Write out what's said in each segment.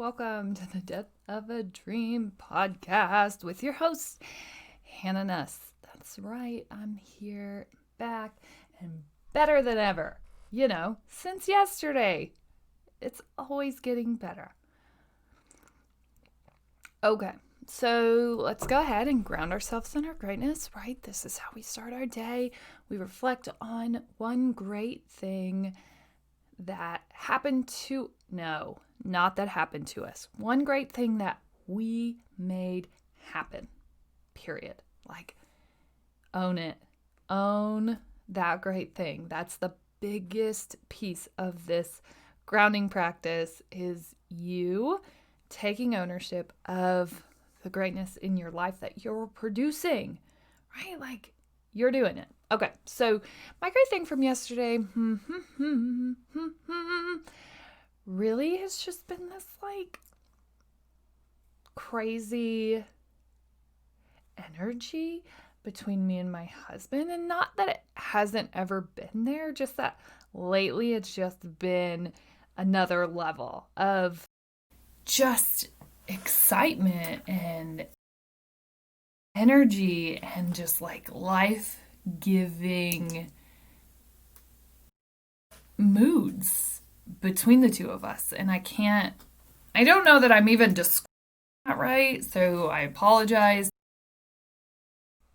welcome to the Death of a Dream podcast with your host, Hanna Nuss. That's right, I'm here, back, and better than ever. Since yesterday. It's always getting better. Okay, so let's go ahead and ground ourselves in our greatness, right? This is how we start our day. We reflect on one great thing that happened to, no, not that happened to us. One great thing that we made happen, period. Like, own it. Own that great thing. That's the biggest piece of this grounding practice, is you taking ownership of the greatness in your life that you're producing, right? Like, you're doing it. Okay, so my great thing from yesterday really has just been this like crazy energy between me and my husband. And not that it hasn't ever been there, just that lately it's just been another level of just excitement and energy and just like life-giving moods between the two of us. And I don't know that I'm even describing that right, so I apologize.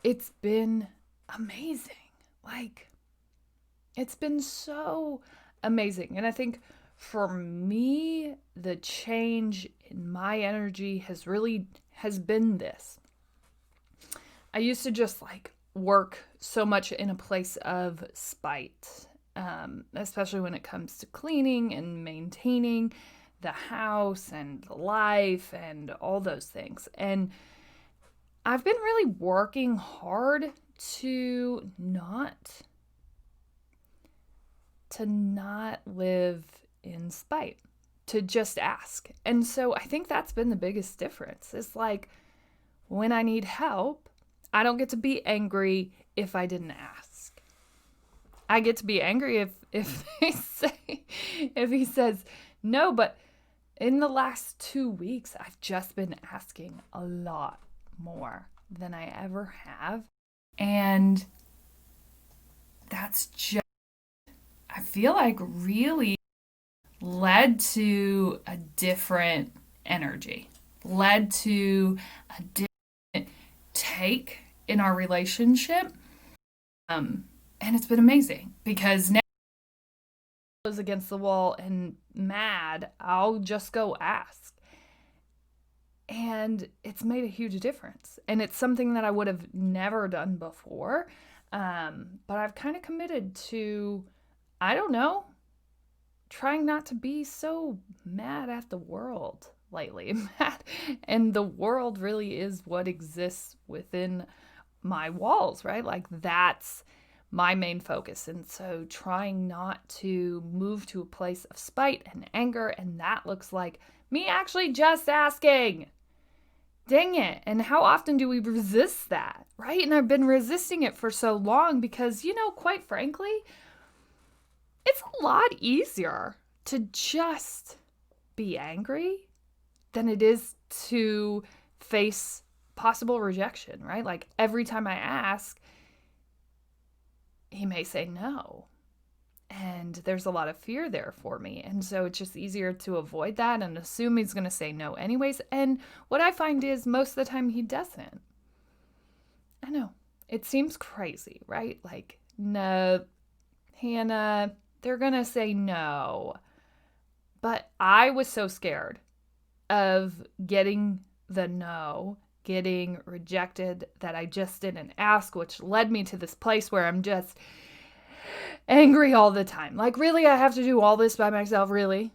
It's been amazing. Like, it's been so amazing. And I think for me, the change in my energy has been this. I used to just like work so much in a place of spite, especially when it comes to cleaning and maintaining the house and life and all those things. And I've been really working hard to not live in spite, to just ask. And so I think that's been the biggest difference. It's like, when I need help, I don't get to be angry if I didn't ask. I get to be angry if he says no, but in the last 2 weeks, I've just been asking a lot more than I ever have. And that's just, I feel like, really led to a different energy, led to a different take in our relationship. And it's been amazing, because now I was against the wall and mad, I'll just go ask. And it's made a huge difference. And it's something that I would have never done before. But I've kind of committed to, I don't know, trying not to be so mad at the world lately. And the world really is what exists within my walls, right? Like, that's my main focus. And so trying not to move to a place of spite and anger, and that looks like me actually just asking. Dang it. And how often do we resist that, right? And I've been resisting it for so long because, quite frankly, it's a lot easier to just be angry than it is to face possible rejection, right? Like, every time I ask, he may say no. And there's a lot of fear there for me. And so it's just easier to avoid that and assume he's going to say no anyways. And what I find is most of the time he doesn't. I know. It seems crazy, right? Like, no, Hannah, they're going to say no. But I was so scared of getting the no, getting rejected, that I just didn't ask, which led me to this place where I'm just angry all the time. Like, really, I have to do all this by myself, really?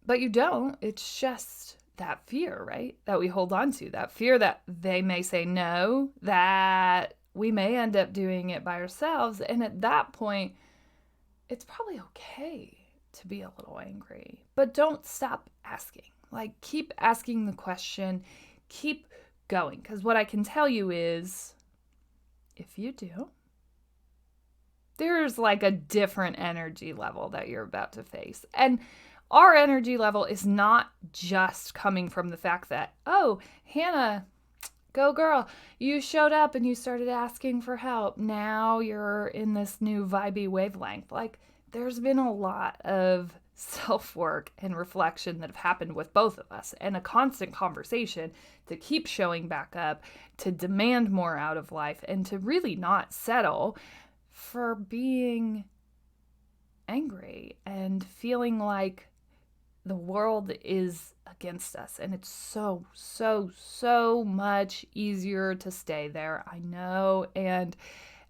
But you don't. It's just that fear, right? That we hold on to. That fear that they may say no, that we may end up doing it by ourselves. And at that point, it's probably okay to be a little angry. But don't stop asking. Like, keep asking the question. Keep going. Because what I can tell you is, if you do, there's like a different energy level that you're about to face. And our energy level is not just coming from the fact that, oh, Hanna, go girl, you showed up and you started asking for help. Now you're in this new vibey wavelength. Like, there's been a lot of self-work and reflection that have happened with both of us, and a constant conversation to keep showing back up, to demand more out of life, and to really not settle for being angry and feeling like the world is against us. And it's so much easier to stay there, I know. And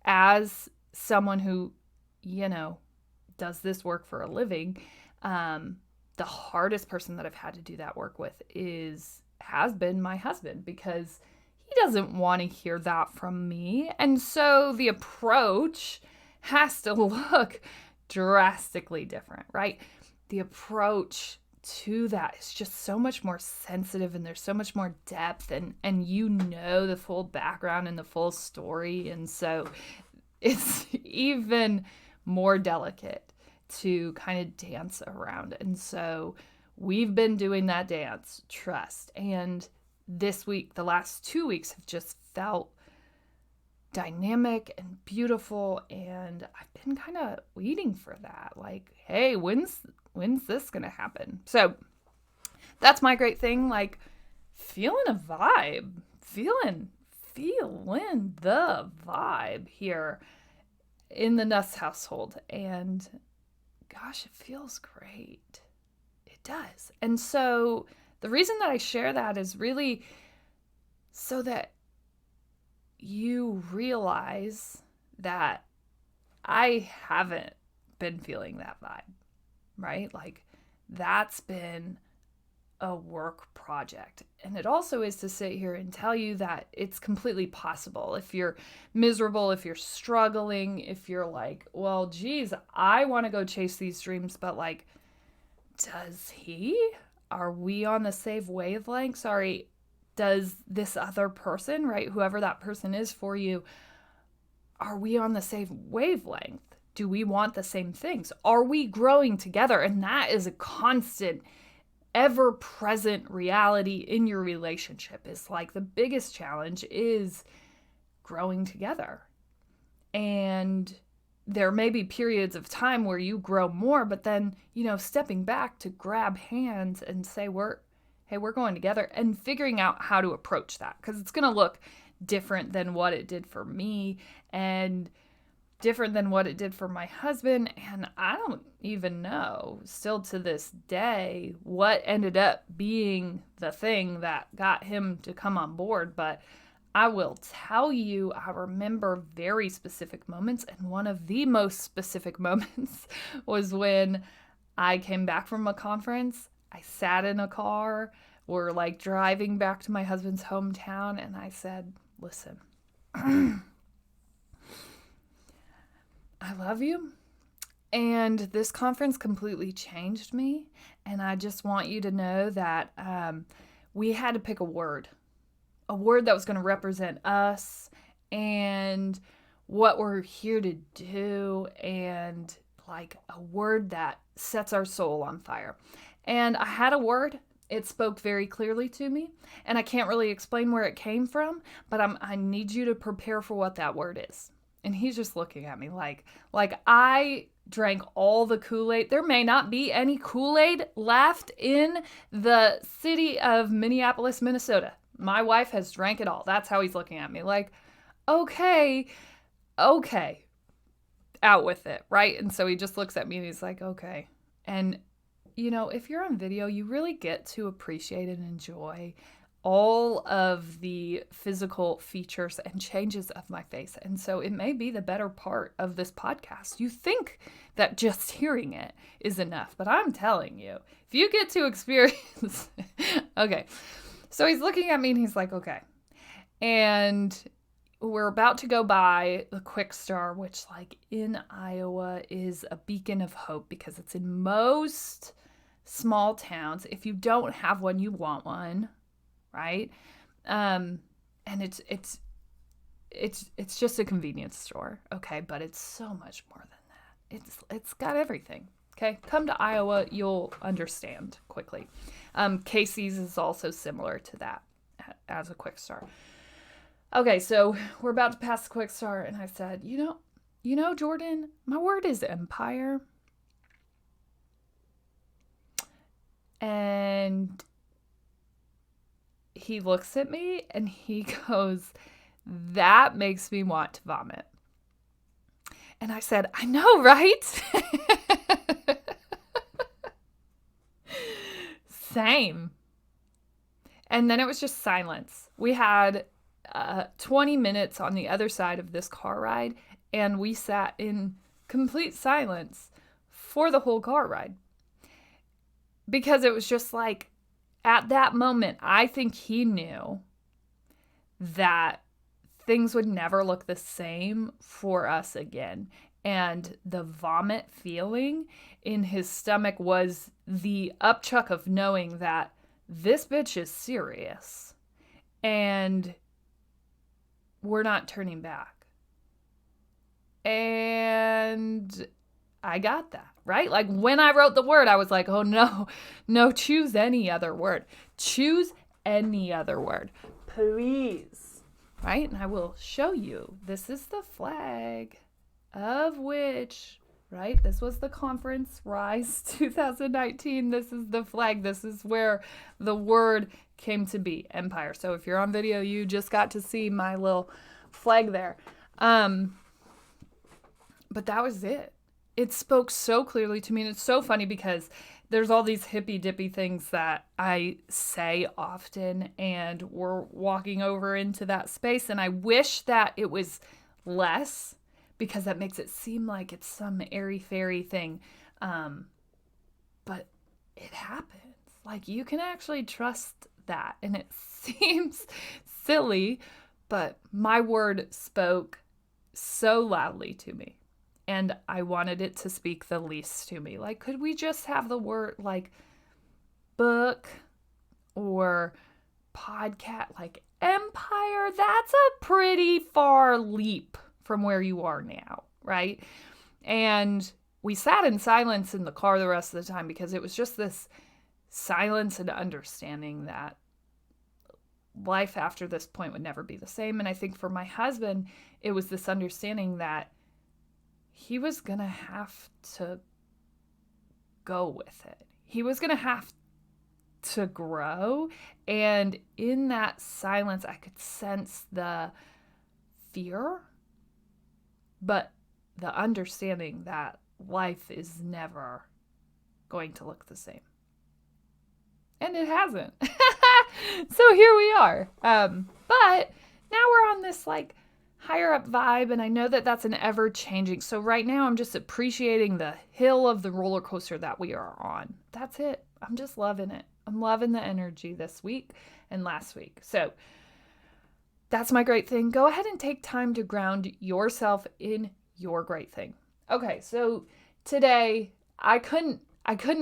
as someone who, does this work for a living, the hardest person that I've had to do that work with has been my husband, because he doesn't want to hear that from me. And so the approach has to look drastically different, right? The approach to that is just so much more sensitive, and there's so much more depth, and the full background and the full story. And so it's even more delicate to kind of dance around. And so we've been doing that dance, trust. And this week, the last 2 weeks have just felt dynamic and beautiful, and I've been kind of waiting for that. Like, hey, when's this gonna happen? So that's my great thing, like feeling a vibe, feeling the vibe here in the Nuss household. And gosh, it feels great. It does. And so the reason that I share that is really so that you realize that I haven't been feeling that vibe, right? Like, that's been a work project. And it also is to sit here and tell you that it's completely possible. If you're miserable, if you're struggling, if you're like, well, geez, I want to go chase these dreams, but like, does he? Are we on the same wavelength? Sorry, does this other person, right, whoever that person is for you, are we on the same wavelength? Do we want the same things? Are we growing together? And that is a constant, ever-present reality in your relationship. Is like the biggest challenge is growing together. And there may be periods of time where you grow more, but then, stepping back to grab hands and say, hey, we're going together, and figuring out how to approach that, because it's going to look different than what it did for me, and different than what it did for my husband. And I don't even know still to this day what ended up being the thing that got him to come on board. But I will tell you, I remember very specific moments. And one of the most specific moments was when I came back from a conference. I sat in a car. We're like driving back to my husband's hometown. And I said, listen, I love you, and this conference completely changed me, and I just want you to know that we had to pick a word that was going to represent us and what we're here to do, and like a word that sets our soul on fire. And I had a word. It spoke very clearly to me, and I can't really explain where it came from, but I need you to prepare for what that word is. And he's just looking at me like I drank all the Kool-Aid. There may not be any Kool-Aid left in the city of Minneapolis, Minnesota. My wife has drank it all. That's how he's looking at me. Like, okay, out with it, right? And so he just looks at me and he's like, okay. And, if you're on video, you really get to appreciate and enjoy all of the physical features and changes of my face. And so it may be the better part of this podcast. You think that just hearing it is enough, but I'm telling you, if you get to experience, okay. So he's looking at me and he's like, okay. And we're about to go by the Quick Star, which like in Iowa is a beacon of hope, because it's in most small towns. If you don't have one, you want one. Right? And it's just a convenience store. Okay. But it's so much more than that. It's got everything. Okay, come to Iowa, you'll understand quickly. Casey's is also similar to that as a quick start. Okay, so we're about to pass the quick start, and I said, you know, Jordan, my word is empire. And he looks at me and he goes, that makes me want to vomit. And I said, I know, right? Same. And then it was just silence. We had 20 minutes on the other side of this car ride, and we sat in complete silence for the whole car ride. Because it was just like, at that moment, I think he knew that things would never look the same for us again. And the vomit feeling in his stomach was the upchuck of knowing that this bitch is serious and we're not turning back. And I got that, right? Like when I wrote the word, I was like, oh no, choose any other word. Choose any other word, please. Right? And I will show you. This is the flag of which, right? This was the conference, Rise 2019. This is the flag. This is where the word came to be, empire. So if you're on video, you just got to see my little flag there. But that was it. It spoke so clearly to me. And it's so funny because there's all these hippy dippy things that I say often, and we're walking over into that space. And I wish that it was less, because that makes it seem like it's some airy-fairy thing. But it happens. Like, you can actually trust that. And it seems silly, but my word spoke so loudly to me. And I wanted it to speak the least to me. Like, could we just have the word, like, book or podcast, like empire? That's a pretty far leap from where you are now, right? And we sat in silence in the car the rest of the time because it was just this silence and understanding that life after this point would never be the same. And I think for my husband, it was this understanding that he was going to have to go with it. He was going to have to grow. And in that silence, I could sense the fear, but the understanding that life is never going to look the same. And it hasn't. So here we are. But now we're on this like higher up vibe, and I know that that's an ever changing. So right now I'm just appreciating the hill of the roller coaster that we are on. That's it. I'm just loving it. I'm loving the energy this week and last week. So that's my great thing. Go ahead and take time to ground yourself in your great thing. Okay, so today I couldn't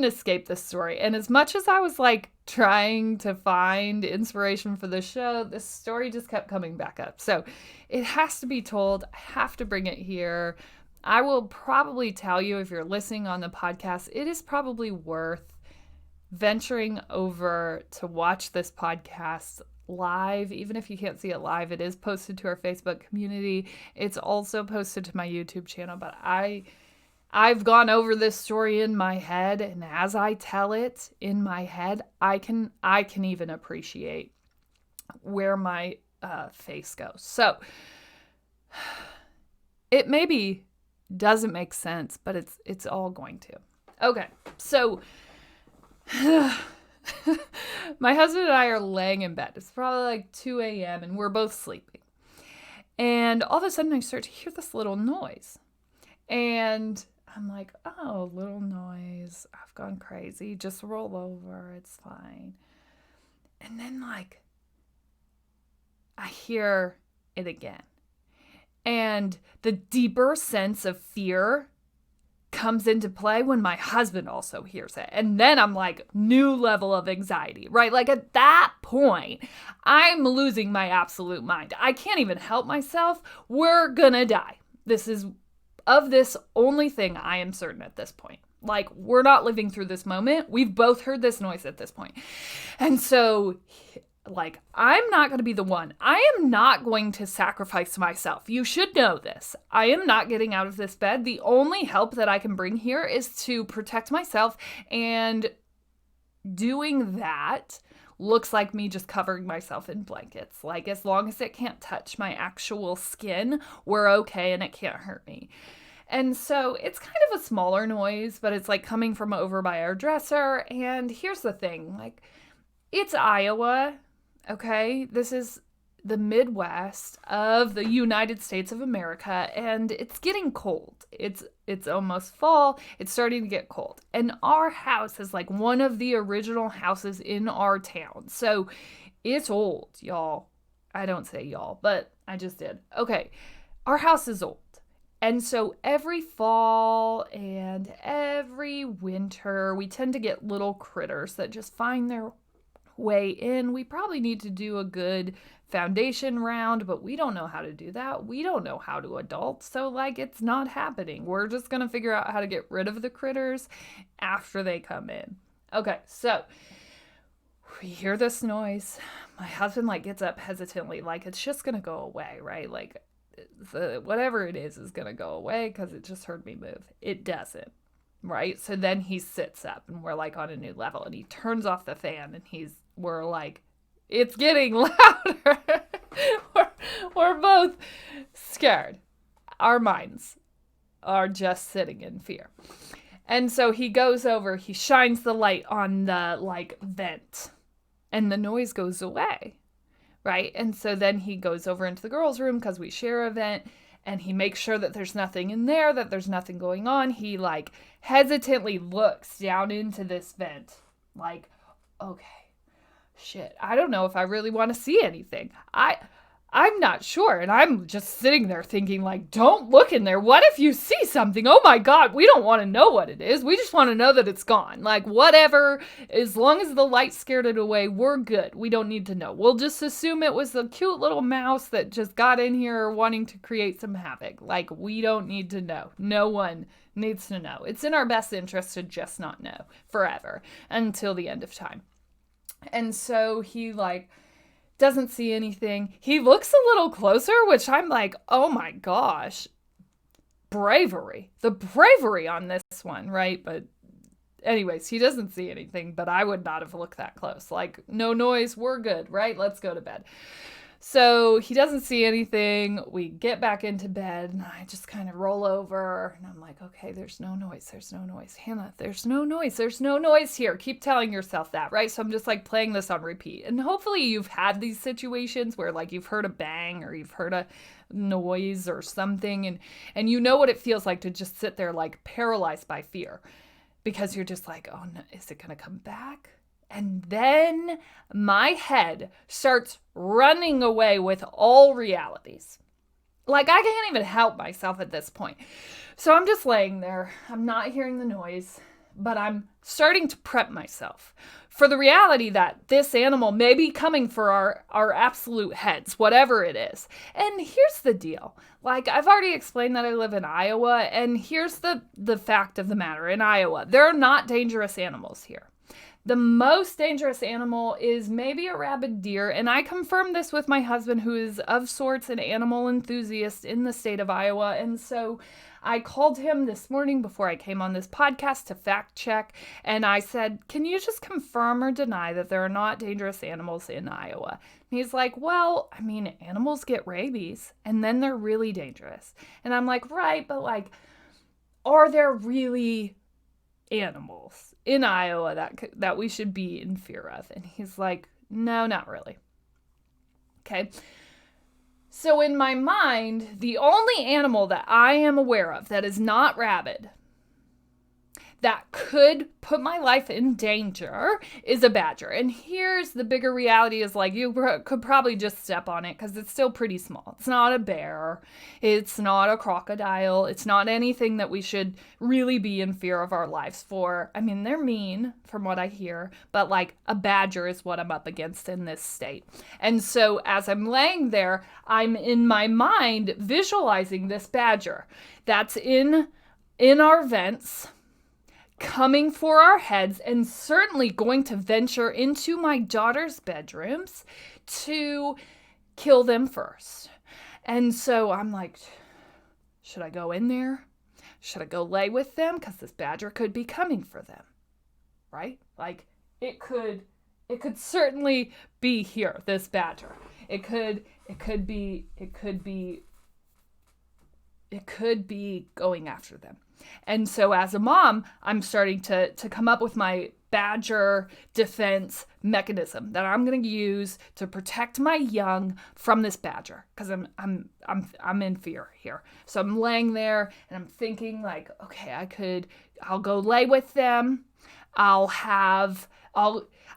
escape this story. And as much as I was like trying to find inspiration for the show, this story just kept coming back up. So it has to be told. I have to bring it here. I will probably tell you, if you're listening on the podcast, it is probably worth venturing over to watch this podcast live. Even if you can't see it live, it is posted to our Facebook community. It's also posted to my YouTube channel, but I've gone over this story in my head, and as I tell it in my head, I can even appreciate where my face goes. So it maybe doesn't make sense, but it's all going to. Okay, so my husband and I are laying in bed. It's probably like 2 a.m. and we're both sleeping. And all of a sudden I start to hear this little noise. And I'm like, oh, little noise. I've gone crazy. Just roll over. It's fine. And then like I hear it again. And the deeper sense of fear comes into play when my husband also hears it. And then I'm like, new level of anxiety, right? Like at that point, I'm losing my absolute mind. I can't even help myself. We're gonna die. This is of this only thing I am certain at this point. Like, we're not living through this moment. We've both heard this noise at this point. And so, like, I'm not going to be the one. I am not going to sacrifice myself. You should know this. I am not getting out of this bed. The only help that I can bring here is to protect myself, and doing that looks like me just covering myself in blankets. Like, as long as it can't touch my actual skin, we're okay and it can't hurt me. And so it's kind of a smaller noise, but it's like coming from over by our dresser. And here's the thing, like, it's Iowa, okay? This is the Midwest of the United States of America, and it's getting cold. It's almost fall. It's starting to get cold. And our house is like one of the original houses in our town. So it's old, y'all. I don't say y'all, but I just did. Okay, our house is old. And so every fall and every winter, we tend to get little critters that just find their way in. We probably need to do a good foundation round, but we don't know how to do that. We don't know how to adult. So, like, it's not happening. We're just going to figure out how to get rid of the critters after they come in. Okay, so we hear this noise. My husband, like, gets up hesitantly, like, it's just going to go away, right? Like, whatever it is going to go away because it just heard me move. It doesn't, right? So then he sits up and we're like on a new level, and he turns off the fan, and we're like, it's getting louder. we're both scared. Our minds are just sitting in fear. And so he goes over, he shines the light on the like vent, and the noise goes away. Right? And so then he goes over into the girls' room because we share a vent, and he makes sure that there's nothing in there, that there's nothing going on. He like hesitantly looks down into this vent like, okay, shit, I don't know if I really want to see anything. I'm not sure. And I'm just sitting there thinking, like, don't look in there. What if you see something? Oh my God, we don't want to know what it is. We just want to know that it's gone. Like, whatever, as long as the light scared it away, we're good. We don't need to know. We'll just assume it was a cute little mouse that just got in here wanting to create some havoc. Like, we don't need to know. No one needs to know. It's in our best interest to just not know forever until the end of time. And so he like doesn't see anything. He looks a little closer, which I'm like, oh my gosh, bravery. The bravery on this one, right? But anyways, he doesn't see anything, but I would not have looked that close. Like, no noise, we're good, right? Let's go to bed. So he doesn't see anything. We get back into bed, and I just kind of roll over, and I'm like, okay, there's no noise. There's no noise. Hannah, there's no noise. There's no noise here. Keep telling yourself that, right? So I'm just like playing this on repeat. And hopefully you've had these situations where like you've heard a bang or you've heard a noise or something, and you know what it feels like to just sit there like paralyzed by fear, because you're just like, oh no, is it going to come back? And then my head starts running away with all realities. Like, I can't even help myself at this point. So I'm just laying there. I'm not hearing the noise, but I'm starting to prep myself for the reality that this animal may be coming for our absolute heads, whatever it is. And here's the deal. Like, I've already explained that I live in Iowa, and here's the fact of the matter. In Iowa, there are not dangerous animals here. The most dangerous animal is maybe a rabid deer, and I confirmed this with my husband, who is of sorts an animal enthusiast in the state of Iowa, and so I called him this morning before I came on this podcast to fact check, and I said, can you just confirm or deny that there are not dangerous animals in Iowa? And he's like, well, I mean, animals get rabies, and then they're really dangerous. And I'm like, right, but like, are there really animals in Iowa that we should be in fear of? And he's like, no, not really. Okay. So in my mind, the only animal that I am aware of that is not rabid, that could put my life in danger, is a badger. And here's the bigger reality is like, you could probably just step on it because it's still pretty small. It's not a bear. It's not a crocodile. It's not anything that we should really be in fear of our lives for. I mean, they're mean from what I hear, but like a badger is what I'm up against in this state. And so as I'm laying there, I'm in my mind visualizing this badger that's in our vents, coming for our heads and certainly going to venture into my daughter's bedrooms to kill them first. And so I'm like, should I go in there? Should I go lay with them? Because this badger could be coming for them, right? Like, it could certainly be here, this badger. It could be going after them. And so as a mom, I'm starting to come up with my badger defense mechanism that I'm going to use to protect my young from this badger, because I'm in fear here. So I'm laying there and I'm thinking like, okay, I'll go lay with them.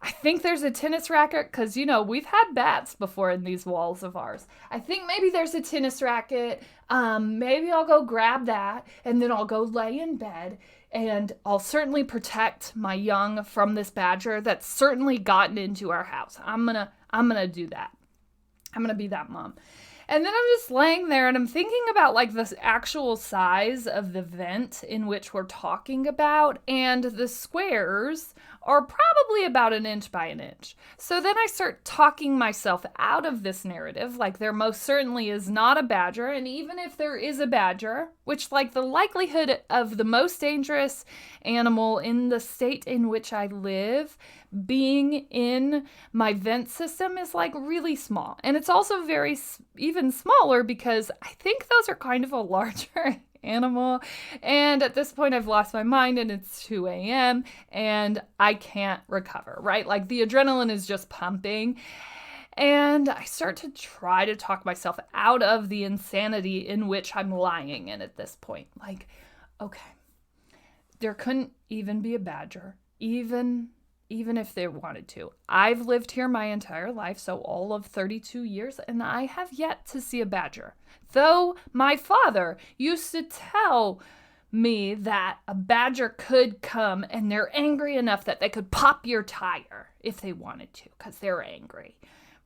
I think there's a tennis racket, because, we've had bats before in these walls of ours. I think maybe there's a tennis racket. Maybe I'll go grab that, and then I'll go lay in bed, and I'll certainly protect my young from this badger that's certainly gotten into our house. I'm gonna do that. I'm gonna be that mom. And then I'm just laying there and I'm thinking about like the actual size of the vent in which we're talking about, and the squares are probably about 1 inch by 1 inch. So then I start talking myself out of this narrative, like there most certainly is not a badger, and even if there is a badger, which like the likelihood of the most dangerous animal in the state in which I live being in my vent system is like really small. And it's also even smaller because I think those are kind of a larger animal. And at this point I've lost my mind and it's 2 a.m. and I can't recover, right? Like the adrenaline is just pumping. And I start to try to talk myself out of the insanity in which I'm lying in at this point. Like, okay, there couldn't even be a badger, even if they wanted to. I've lived here my entire life, so all of 32 years, and I have yet to see a badger. Though my father used to tell me that a badger could come and they're angry enough that they could pop your tire if they wanted to, because they're angry,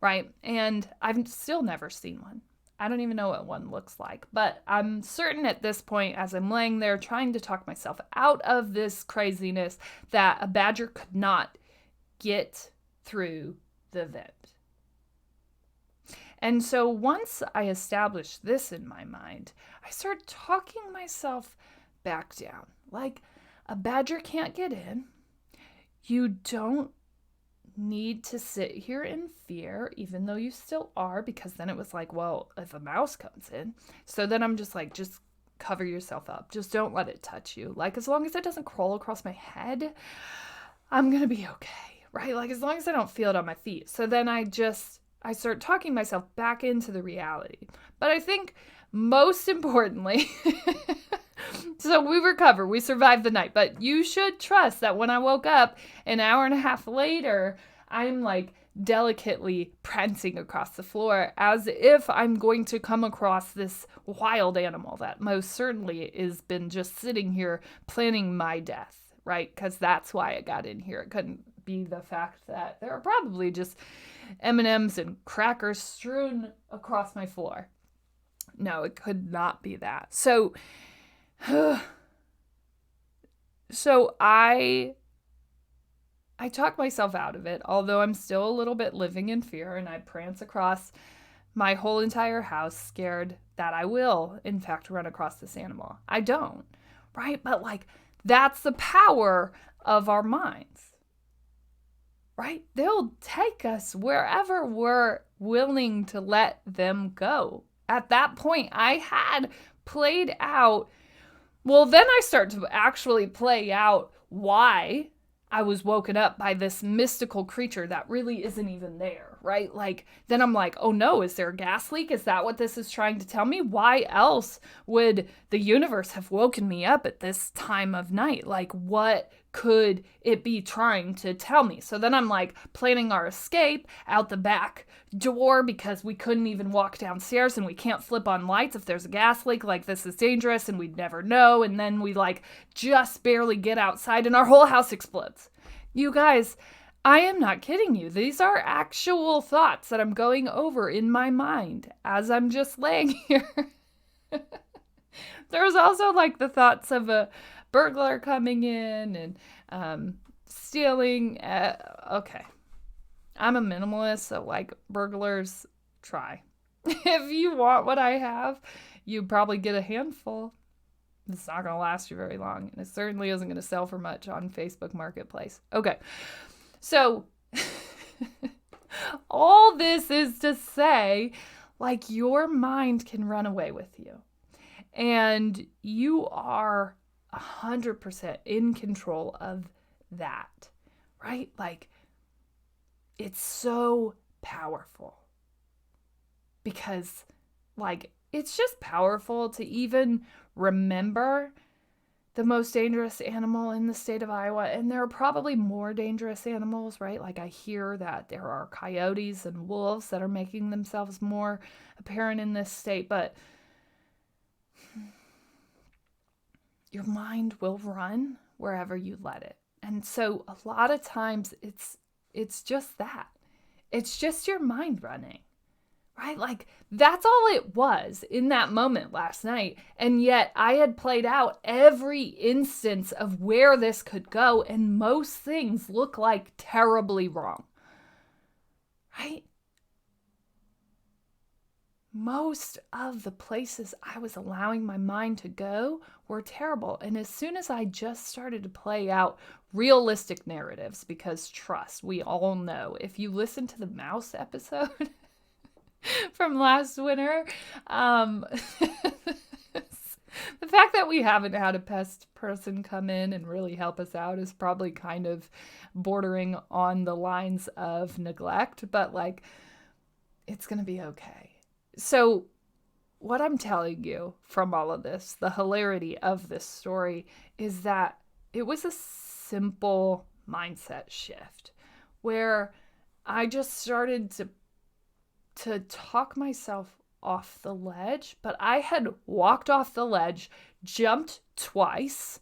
right? And I've still never seen one. I don't even know what one looks like, but I'm certain at this point, as I'm laying there trying to talk myself out of this craziness, that a badger could not get through the vent. And so once I establish this in my mind, I start talking myself back down. Like, a badger can't get in. You don't need to sit here in fear, even though you still are, because then it was like, well, if a mouse comes in. So then I'm just like, just cover yourself up. Just don't let it touch you. Like, as long as it doesn't crawl across my head, I'm going to be okay, right? Like, as long as I don't feel it on my feet. So then I start talking myself back into the reality. But I think most importantly, so we recover, we survived the night, but you should trust that when I woke up an hour and a half later, I'm like delicately prancing across the floor as if I'm going to come across this wild animal that most certainly has been just sitting here planning my death, right? Because that's why it got in here. It couldn't be the fact that there are probably just M&Ms and crackers strewn across my floor. No, it could not be that. So I talk myself out of it, although I'm still a little bit living in fear, and I prance across my whole entire house scared that I will, in fact, run across this animal. I don't, right? But like, that's the power of our minds, right? They'll take us wherever we're willing to let them go. At that point, I had played out. Well, then I start to actually play out why I was woken up by this mystical creature that really isn't even there, right? Like, then I'm like, oh no, is there a gas leak? Is that what this is trying to tell me? Why else would the universe have woken me up at this time of night? Like, what could it be trying to tell me? So then I'm like planning our escape out the back door, because we couldn't even walk downstairs and we can't flip on lights if there's a gas leak. Like, this is dangerous and we'd never know. And then we like just barely get outside and our whole house explodes. You guys, I am not kidding you. These are actual thoughts that I'm going over in my mind as I'm just laying here. There's also like the thoughts of a burglar coming in and stealing. Okay. I'm a minimalist, so like burglars, try. If you want what I have, you probably get a handful. It's not going to last you very long, and it certainly isn't going to sell for much on Facebook Marketplace. Okay, so all this is to say, like, your mind can run away with you, and you are 100% in control of that, right? Like, it's so powerful because, like, it's just powerful to even remember the most dangerous animal in the state of Iowa. And there are probably more dangerous animals, right? Like, I hear that there are coyotes and wolves that are making themselves more apparent in this state, but your mind will run wherever you let it. And so a lot of times it's just that. It's just your mind running. Right? Like, that's all it was in that moment last night. And yet I had played out every instance of where this could go, and most things look like terribly wrong. Right? Most of the places I was allowing my mind to go were terrible. And as soon as I just started to play out realistic narratives, because trust, we all know, if you listen to the mouse episode from last winter, the fact that we haven't had a pest person come in and really help us out is probably kind of bordering on the lines of neglect, but like, it's going to be okay. So what I'm telling you from all of this, the hilarity of this story, is that it was a simple mindset shift where I just started to talk myself off the ledge, but I had walked off the ledge, jumped twice,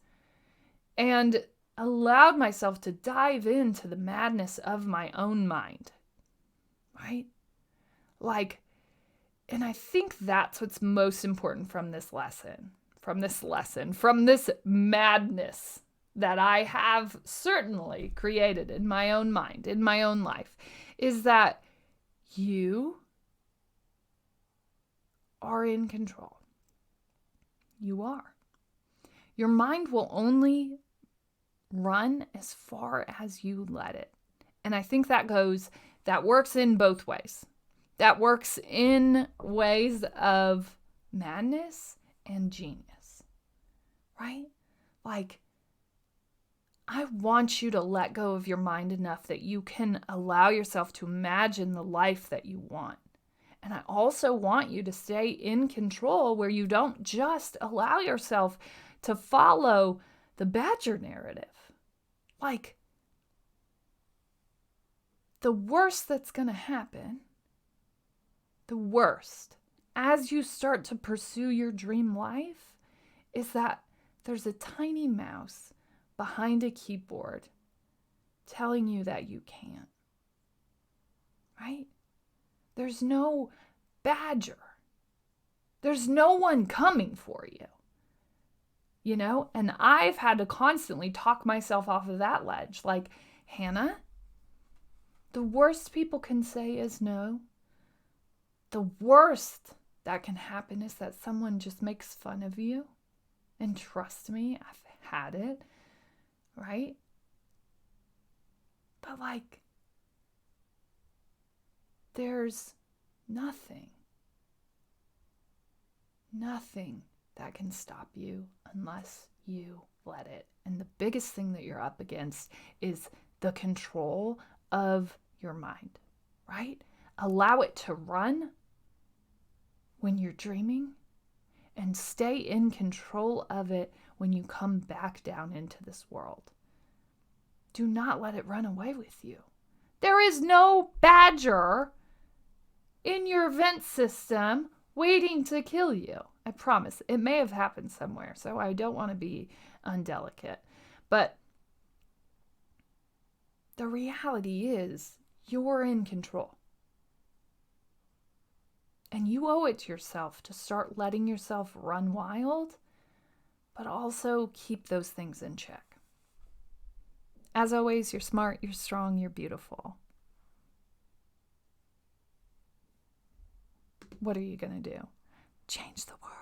and allowed myself to dive into the madness of my own mind, right? Like, and I think that's what's most important from this madness that I have certainly created in my own mind, in my own life, is that you are in control. You are. Your mind will only run as far as you let it. And I think that works in both ways. That works in ways of madness and genius, right? Like, I want you to let go of your mind enough that you can allow yourself to imagine the life that you want. And I also want you to stay in control where you don't just allow yourself to follow the badger narrative. Like, the worst that's going to happen, the worst, as you start to pursue your dream life, is that there's a tiny mouse behind a keyboard telling you that you can't. Right? There's no badger. There's no one coming for you. You know? And I've had to constantly talk myself off of that ledge. Like, Hanna, the worst people can say is no. The worst that can happen is that someone just makes fun of you. And trust me, I've had it. Right? But like, there's nothing that can stop you unless you let it. And the biggest thing that you're up against is the control of your mind, right? Allow it to run when you're dreaming and stay in control of it when you come back down into this world. Do not let it run away with you. There is no badger in your vent system waiting to kill you. I promise. It may have happened somewhere, so I don't want to be undelicate. But the reality is you're in control. And you owe it to yourself to start letting yourself run wild but also keep those things in check. As always, you're smart, you're strong, you're beautiful. What are you going to do? Change the world.